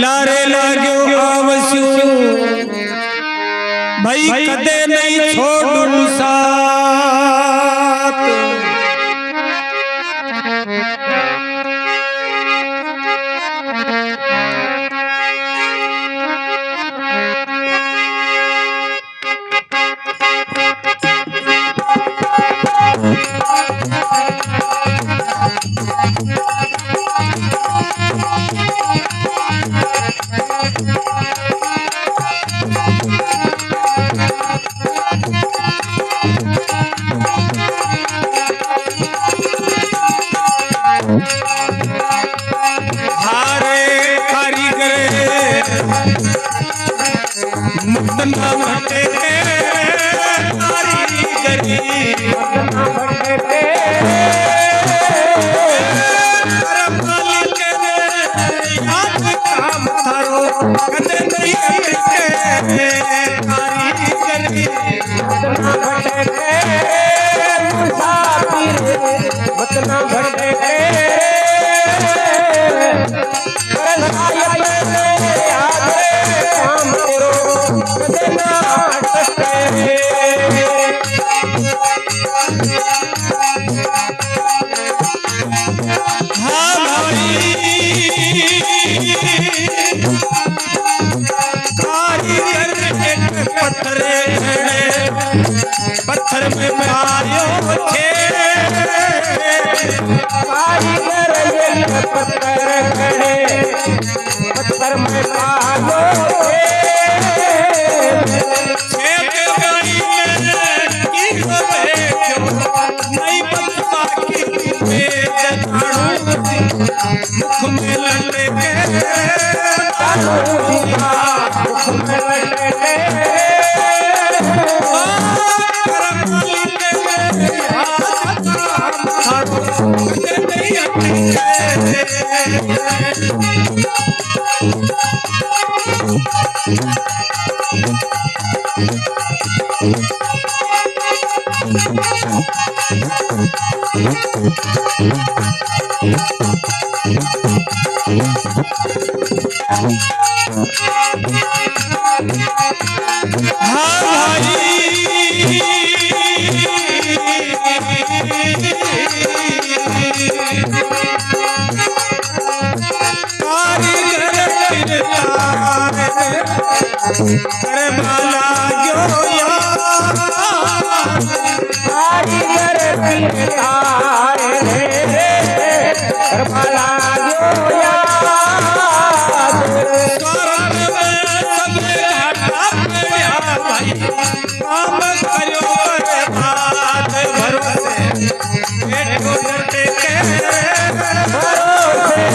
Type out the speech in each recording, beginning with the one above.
लारे लाग्यो आवस्यू भाई कदे नहीं छोड़ू साथ मुतना भटे तारी गरी मुतना भटे करम मालिक याद काम थारो कदे नहीं अटके तारी गरी मुतना भटे मुसाफिर मुतना भटे पत्थर में मारियो थे कारीगर ये पत्थर खड़े पत्थर में मारियो थे छेद गाड़ी में की बैठो नहीं बचता की पेट ताड़ू मुख में लटके ताड़ू दिया मुख में लटके करमाला जो यार कारीगर तारे रे करमाला जो यार स्वरण में सब घाटा पड़ा भाई काम करो बात भरोसे बेटो डटे के भरोसे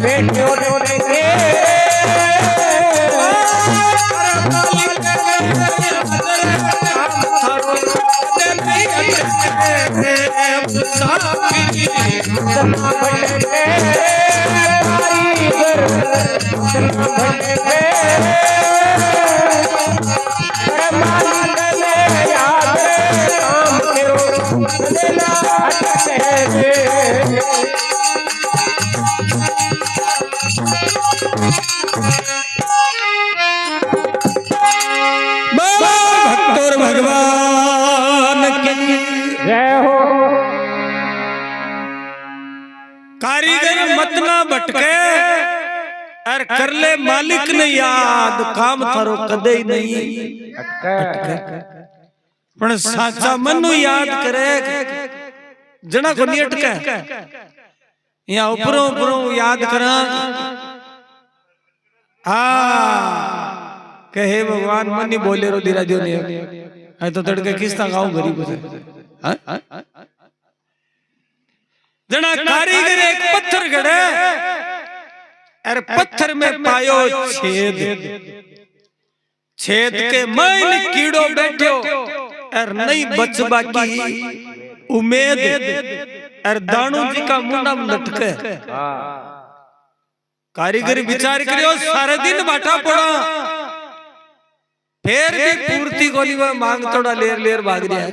बेटो डटे के मुतना भटे कारीगर मुतना भटे मालिक ने याद काम करो देना अटके भक्तों भगवान की जय हो। कारीगर मत ना भटके और कर ले मालिक ने याद काम थारो कदे ही नहीं अटके पण साचा मनु याद करे जना को नहीं अटके यहाँ ऊपरों ऊपरों याद करा कहे भगवान मन नहीं बोले रो धीरा जो नहीं है तो तड़के किस्ता गाँव गरीब से जना कारीगर एक पत्थर गड़े और पत्थर में पायो छेद छेद के मैल कीड़ो बैठो और नहीं बचबा की उम्मीद और दानू जी का मुंडा लटके कारीगर विचार करियो सारे दिन बाटा पड़ा फिर भी पूर्ति गोली में मांग थोड़ा लेर लेर भाग दिया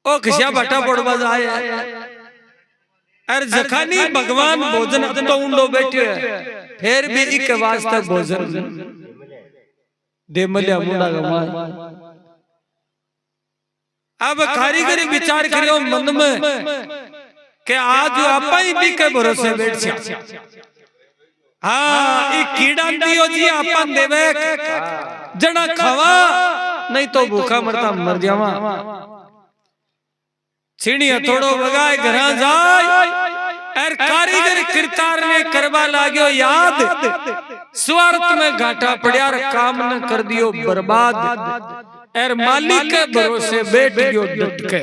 ओ खिसिया बाटा पड़वा जाए अर जखानी भगवान भोजन तो उंडो बैठे फिर भी एक वास्ते भोजन दे मल्या मुंडा गमाए। अब कारीगरी विचार करियो मन में कि आज आपा ही भी के भरोसे बैठ जा। हाँ एक कीड़ा दियो जी आपा देवे जना खावा नहीं तो भूखा मरता मर जावा। छीणी हथोड़ो बगाए घरा जाए और कारीगर किरतार ने करवा लाग्यो याद स्वार्थ में घाटा पड़िया काम न कर दियो बर्बाद और मालिक के भरोसे बैठ गयो डट के।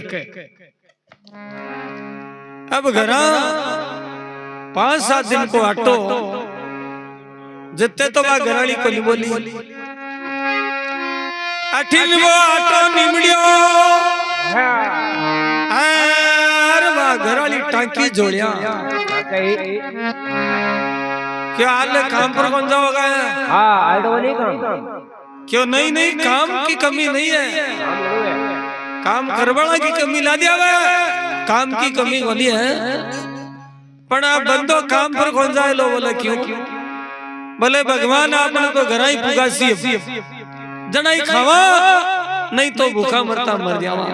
अब घरा 5-7 दिन को हटो जितने तो वह घराली को नहीं बोली अठिन वो आटो निमड़ियो घराली टांकी जोड़िया क्या हाल है काम पर कौन जाओगा? हाँ नहीं काम क्यों नहीं काम की कमी नहीं है काम करवाना की कमी ला दिया काम की कमी होनी है पर आप बंदो काम पर कौन जाए लो बोले क्यों बोले भगवान आपने तो घर ही पुगासी जना ही खावा नहीं तो भूखा मरता मर जावा।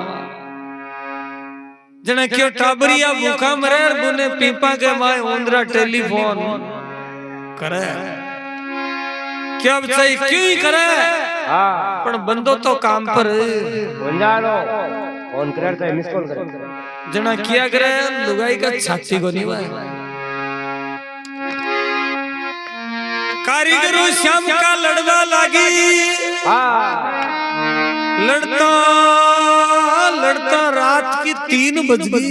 जना क्यों टाबरिया भूखा मरे बुने पीपा के माए उंदरा टेलीफोन करे क्या सही क्यों ही करे पर बंदो तो काम पर फोन करे तो मिस कॉल करे जना किया करे लुगाई का छाती को नहीं वाए। कारीगरों श्याम का लड़वा लागी लड़ता लड़ता रात की 3 बज गई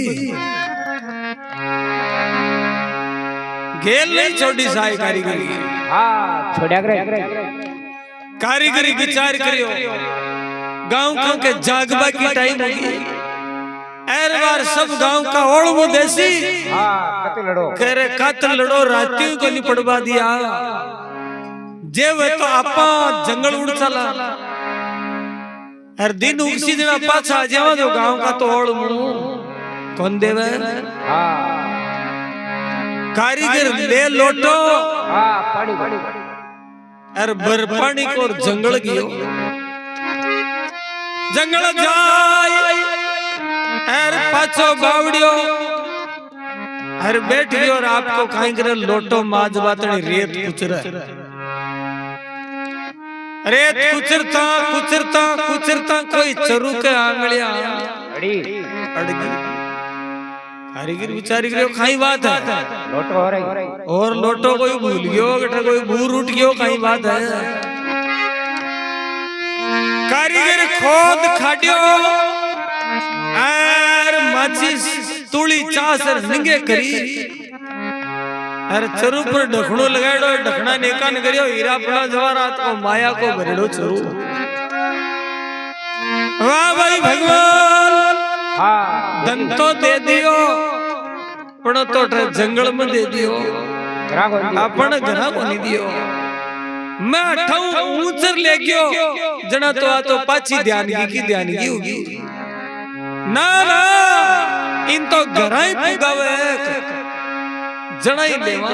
घेल नहीं छोड़ी साई कारीगरी छोड़ा कारीगरी विचार करियो गांव के जागबा की टाइम होगी एर बार सब गांव का ओढ़ वो देसी कह रहे कातल लड़ो रातियों को नहीं पड़वा दिया जे वे तो आपा जंगल उड़ चला हर दिन उसी दिन आपा छा जावा जो गांव का तो ओढ़ मुड़ू कौन देवे कारीगर ले लोटो अर बर पानी को जंगल गियो जंगल जाय अर पाछो बावड़ियो अर बैठ गयो और आपको खाई करे लोटो माज बातनी रेत कुचरा रेत कुचरता कुचरता कुचरता कोई चरू के आंगलियां अड़गी कारीगर विचारी करियो खाई बात है लोटो हो रही और लोटो कोई भूल गयो गटा कोई भूर उठ गयो खाई बात है। कारीगर खोद खाडियो और माचिस तुली चासर निंगे करी अरे चरू पर ढकणो लगाड़ो ढकना नेकान करियो हीरा पड़ा जवारात को माया को भरेड़ो चरू। वाह भाई भगवान धन तो दे दियो पण तो जंगल में दे दियो अपन घरा को नहीं दियो मैं ठऊ ऊंचर ले गयो जना तो आ तो पाची ध्यानगी की ध्यानगी होगी ना ना इन तो घरा ही पुगावे जना ही लेवा।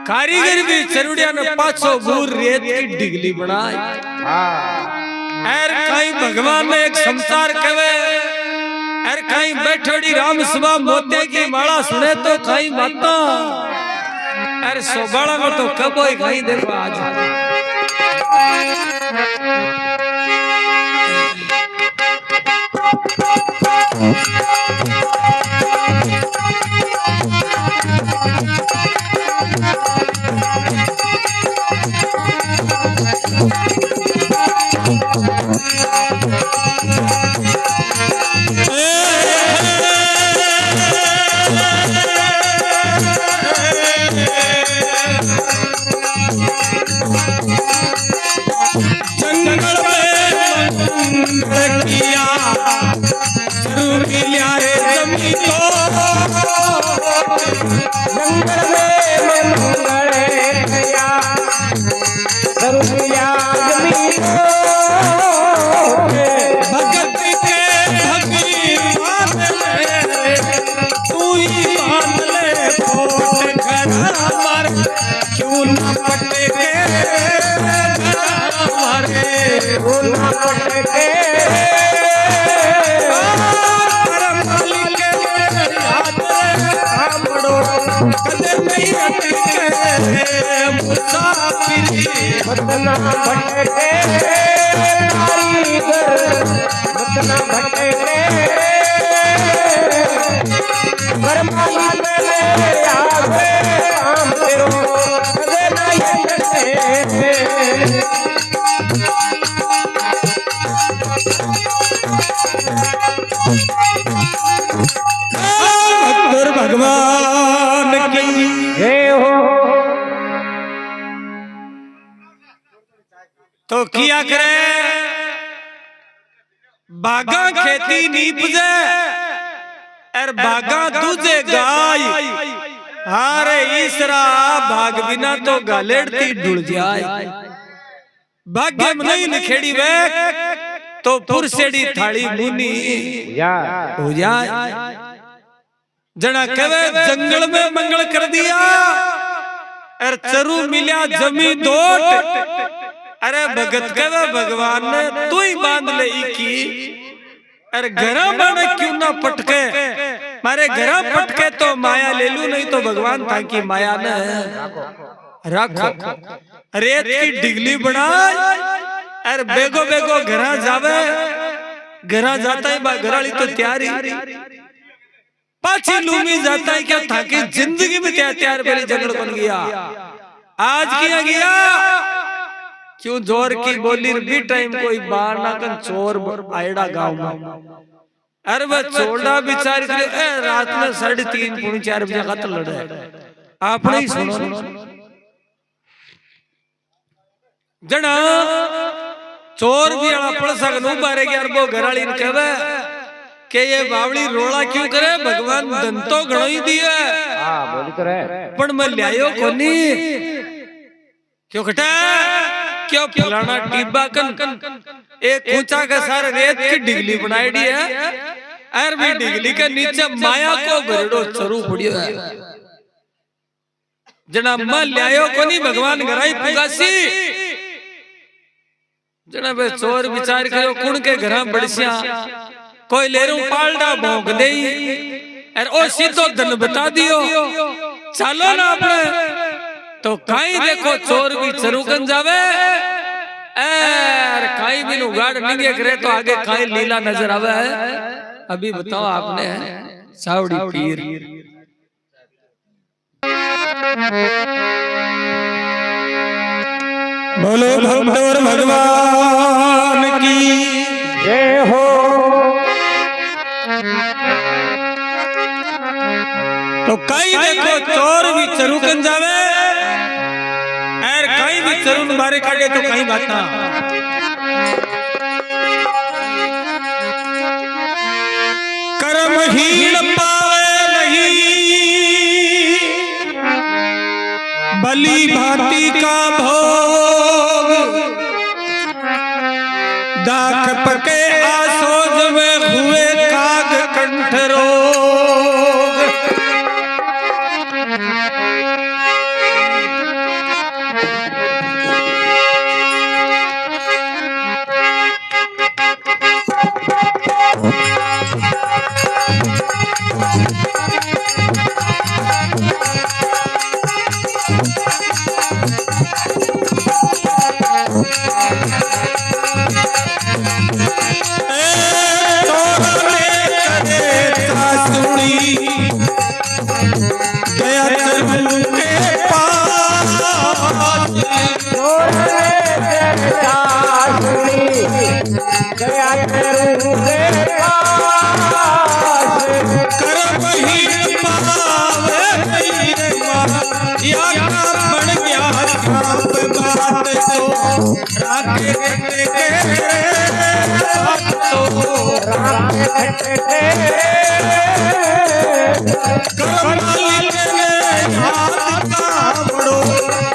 कारीगर भी चरुड़िया ने 500 बूर रेत की डिगली बनाई एर कहीं भगवान ने एक संसार कहे एर कहीं बैठोड़ी राम सुबह मोते की माला सुने तो कहीं बाता एर सोबाड़ा में तो कब होई कहीं देखो आज भटके कदे नहीं अटके मुसाफिरी मतना भटके कारीगर मतना भटके बरमाली में आवे काम तेरो कदे नहीं अटके भगवान की जय हो। तो किया करे बागा खेती नीप जे और बागा दूजे गाय हारे ईसरा भाग बिना तो गालेड़ती डुल जाए भाग्य में नहीं लिखेड़ी वे तो पुरसेड़ी थाली मुनी हो जाए जना कवे जंगल में मंगल कर दिया और चरू मिल्या जमी दोट अरे भगत कवे भगवान ने तू ही बांध ले की अरे घरा माने क्यों ना पटके मारे घरा पटके तो माया ले लू नहीं तो भगवान था की माया ने रखो रेत की डिगली बना अरे बेगो बेगो घरा जावे घरा जाता है घराली तो तैयारी पाछी लूमी जाता है क्या था कि जिंदगी में क्या तैयार पहले जंगल बन गया आज किया गया क्यों जोर की बोली भी टाइम कोई बाहर ना कर चोर आयड़ा गांव में अरे वह छोड़ा बिचारी रात में 3:30 पौने 4 बजे कत्ल लड़े आपने ही सुनो जना चोर भी अपना सकनू बारे यार वो घराली ने कहवे के ये बावली रोला क्यों करे भगवान धन तो घणो ही दिया हां बोली तो रहे पण मैं ल्यायो कोनी क्यों कटा क्यों फलाना टिब्बा कन एक ऊंचा का सारा रेत की डिगली बनाईडी है और भी डिगली के नीचे माया को गरड़ो चरू पड़ियो है जना मैं ल्यायो कोनी भगवान घराई पुगासी जना बे चोर विचार करो कुण के घरा बड़सिया कोई लेरू पालडा भोंक दे और ओ सीधो धन बता दियो चलो ना अपने तो काई देखो चोर भी चरुकन जावे और काई भी उगाड़ निगे करे तो आगे काई लीला नजर आवे है अभी बताओ आपने सावड़ी पीर बोलो भगवान भगवान की जय हो। तो कई देखो चोर भी चरुकन जावे और कई भी चरुन बारे काटे तो कहीं बात ना कर्महीन पावे नहीं बलि भांति का भोग दाख पके आसोज में हुए काग कंठ रोग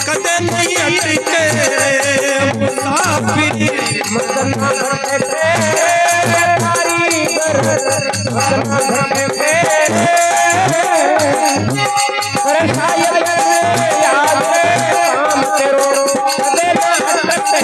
कदे नहीं अटके मुसाफिरी मतना भटके कारीगर मतना भटके करे शायद याद काम तेरो कदे ना अटके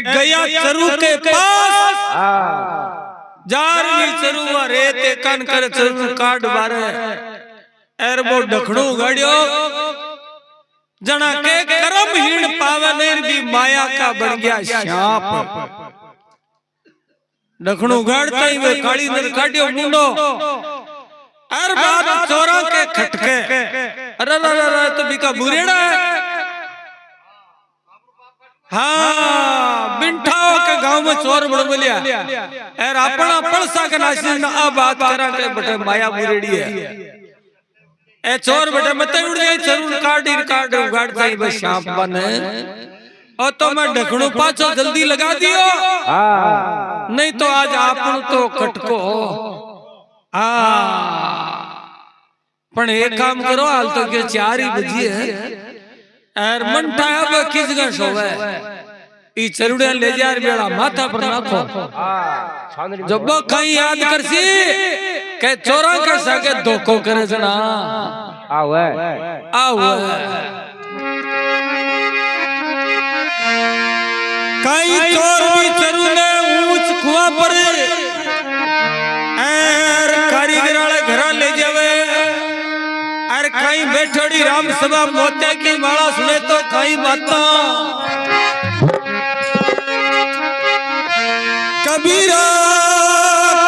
गया चरू के पास जारवी चरू रेते कन कर चरू काट बारे एर वो ढखड़ू गाड़ियो जना के कर्म हीण पावे नहीं दी माया का बन गया शाप ढखड़ू गाड़ता ही वे काली नर काटियो मुंडो एर बात चोरा के खटके अरे तो बिका बुरेड़ा है हाँ बिंठाओ के गांव में चोर बड़ बोलिया एर अपना पलसा के नासी ना अब बात करा के बटे माया बुरेड़ी है ए चोर बटे मत उड़ जाए चरून काट उगाड़ता ही बस सांप बने और तो मैं ढकणू पाछो जल्दी लगा दियो नहीं तो आज आपन तो कटको पण एक काम करो हाल तो के 4 ही बजी है एर मंठा अब किस गा सोवे ई चरुड़िया ले जार बेड़ा माथा पर नाखो जब कहीं याद करसी के चोरा का सके धोखो करे जना आवे कई चोर भी चरू ने ऊंच कुआ पर एर कारीगर वाले घर ले जावे एर कहीं बैठोड़ी राम सभा मोते की माला सुने तो कहीं बाता कबीरा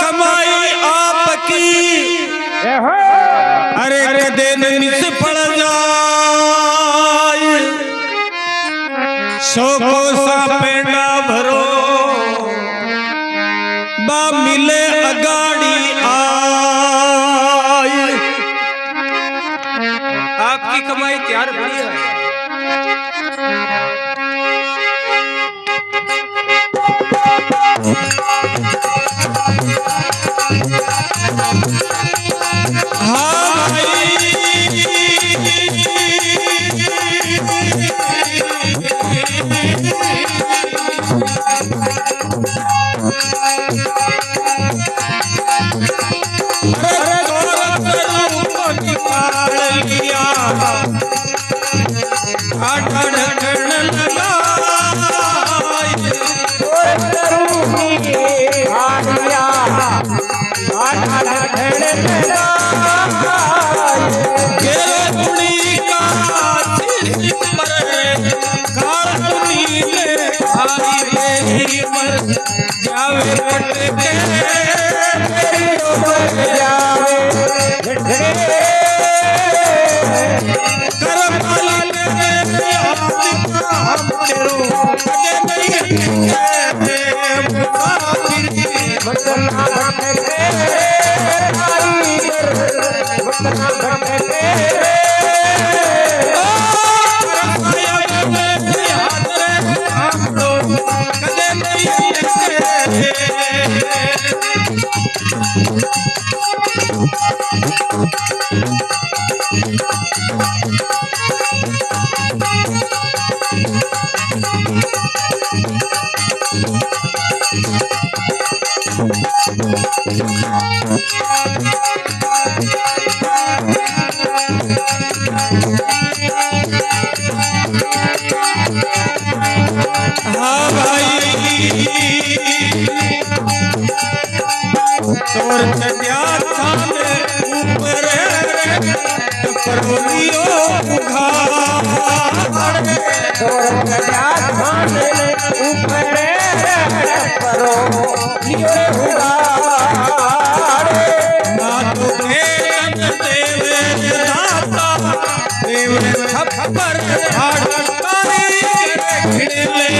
कमाई आपकी अरे कदे निस पड़ जाए सो को सा पेंडा भरो बा मिले अगाड़ी आए आपकी कमाई तैयार पड़ी है हाँ भाई तोर चटिया थाने ऊपर परवलियो उघाड़ तोर चटिया थाने ऊपर परवलियो उघाड़ ना तो खेतन देवे दाता देवे थप्पड़ हाड़ खिड़ले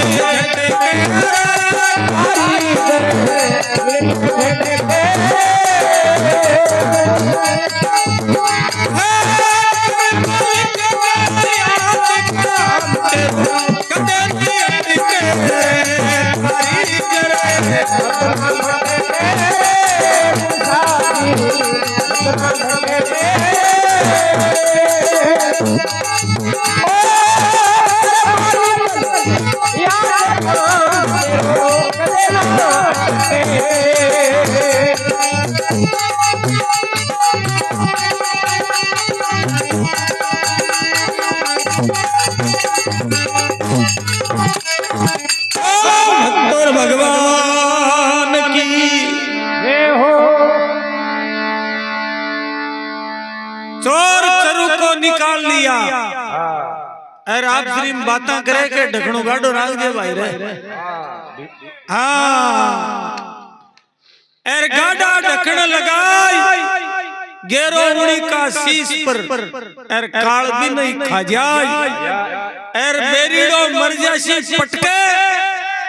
चोर चरु को निकाल लिया अरे आप श्री बातें करे के ढकनो गाडो राख दे भाई रे हाँ अरे गाडा ढकन लगाई गेरो उड़ी का शीश पर अरे काल भी नहीं खा जाए अरे बेरीडो मर जासी पटके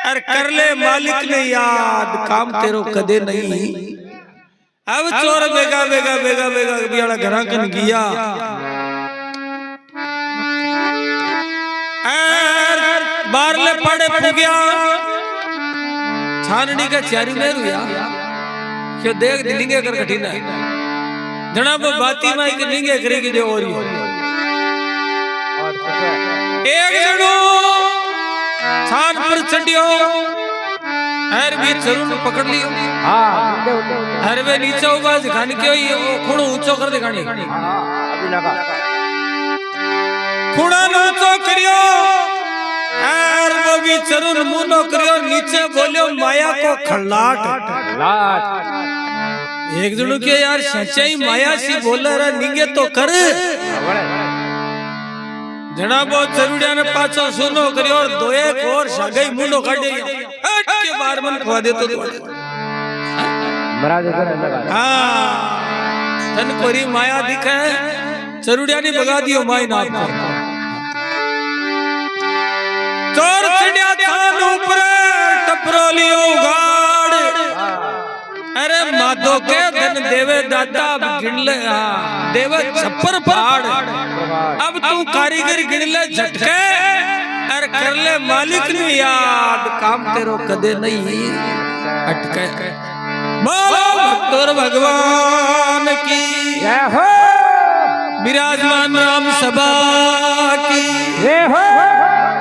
अरे कर ले मालिक ने याद काम तेरो कदे नहीं अब चोर बेगा बेगा बेगा बेगा बियाला घरा कन गया बारले पड़े पड़ गया छाननी का चारी में रुया क्यों देख दिलिंगे कर कठिन है जना वो बाती माई के निंगे करेगी जो और एक जनो छान पर चढ़ियो हर भी चरून पकड़ लियो हर वे नीचे उबा दिखाने क्यों ये खूण ऊंचो कर दिखाने अभी लगा खूणा ऊंचो करियो और वो भी चरून मुनो करियो नीचे बोलियो माया को खल्लाट एक जणो के यार सच्चाई माया सी बोल रहा निंगे तो कर जनाबो चरूड़िया ने पाछो सुनो करियो और दो एक और सगाई मुंडो काटे हट के बार मन खवा दे तो महाराज हां तन कोरी माया दिखे चरूड़िया ने भगा दियो माई नाथ को चोर चढ़िया थान ऊपर टपरो लियो उगाड़ अरे माधो के धन देवे दाता गिन ले देवे छप्पर पहाड़ अब तू कारीगर गिन ले झटके अरे कर ले मालिक ने याद काम तेरो कदे नहीं अटके बोलो भक्तोर भगवान की जय हो विराजमान राम सभा की जय हो